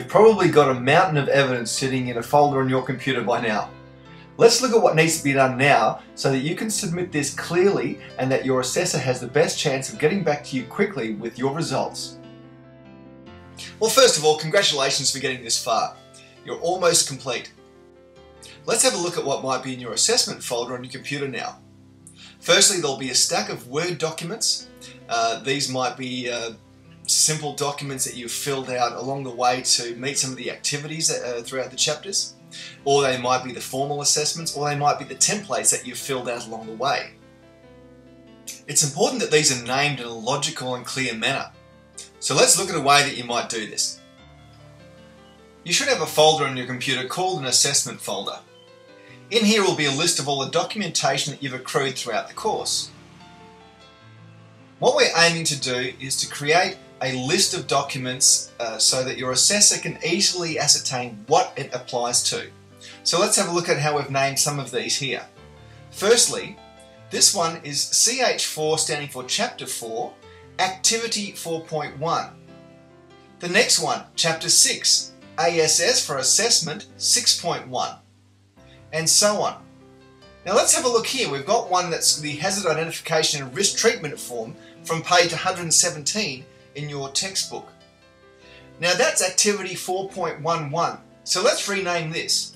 probably got a mountain of evidence sitting in a folder on your computer by now. Let's look at what needs to be done now so that you can submit this clearly and that your assessor has the best chance of getting back to you quickly with your results. Well, first of all, congratulations for getting this far. You're almost complete. Let's have a look at what might be in your assessment folder on your computer now. Firstly, there'll be a stack of Word documents. These might be simple documents that you've filled out along the way to meet some of the activities throughout the chapters. Or they might be the formal assessments, or they might be the templates that you've filled out along the way. It's important that these are named in a logical and clear manner. So let's look at a way that you might do this. You should have a folder on your computer called an assessment folder. In here will be a list of all the documentation that you've accrued throughout the course. What we're aiming to do is to create a list of documents so that your assessor can easily ascertain what it applies to. So let's have a look at how we've named some of these here. Firstly, this one is CH4 standing for Chapter 4, Activity 4.1. The next one, Chapter 6, ASS for Assessment 6.1, and so on. Now let's have a look here. We've got one that's the Hazard Identification and Risk Treatment form from page 117 in your textbook. Now that's Activity 4.11. So let's rename this.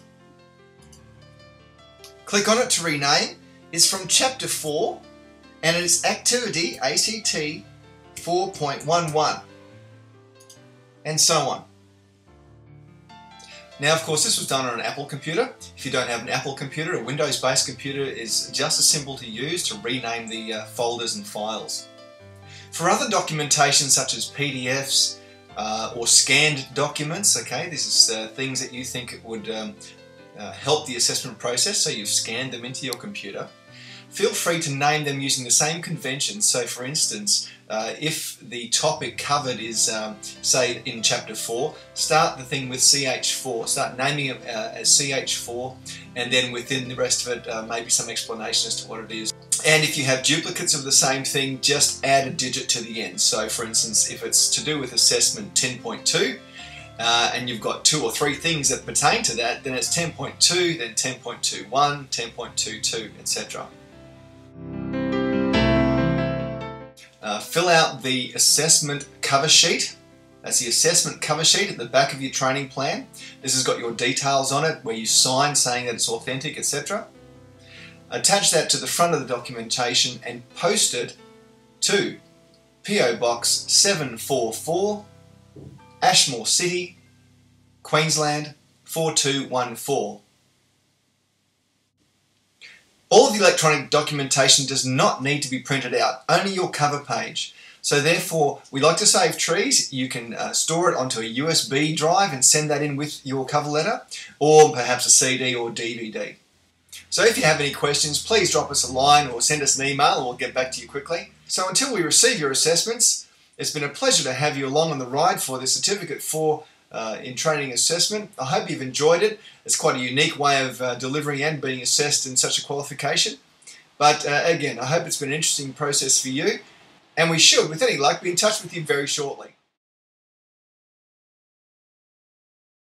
Click on it to rename. It's from Chapter 4 and it's Activity ACT 4.11 and so on. Now, of course, this was done on an Apple computer. If you don't have an Apple computer, a Windows-based computer is just as simple to use to rename the folders and files. For other documentation such as PDFs or scanned documents, okay, this is things that you think would help the assessment process, so you've scanned them into your computer. Feel free to name them using the same convention. So for instance, if the topic covered is, say, in Chapter 4, start the thing with CH4, start naming it as CH4, and then within the rest of it, maybe some explanation as to what it is. And if you have duplicates of the same thing, just add a digit to the end. So for instance, if it's to do with assessment 10.2, and you've got 2 or 3 things that pertain to that, then it's 10.2, then 10.21, 10.22, etc. Fill out the assessment cover sheet. That's the assessment cover sheet at the back of your training plan. This has got your details on it, where you sign saying that it's authentic, etc. Attach that to the front of the documentation and post it to PO Box 744, Ashmore City, Queensland 4214. All of the electronic documentation does not need to be printed out, only your cover page. So therefore, we like to save trees. You can store it onto a USB drive and send that in with your cover letter, or perhaps a CD or DVD. So if you have any questions, please drop us a line or send us an email and we'll get back to you quickly. So until we receive your assessments, it's been a pleasure to have you along on the ride for the Certificate 4 in Training Assessment. I hope you've enjoyed it. It's quite a unique way of delivering and being assessed in such a qualification. But again, I hope it's been an interesting process for you. And we should, with any luck, be in touch with you very shortly.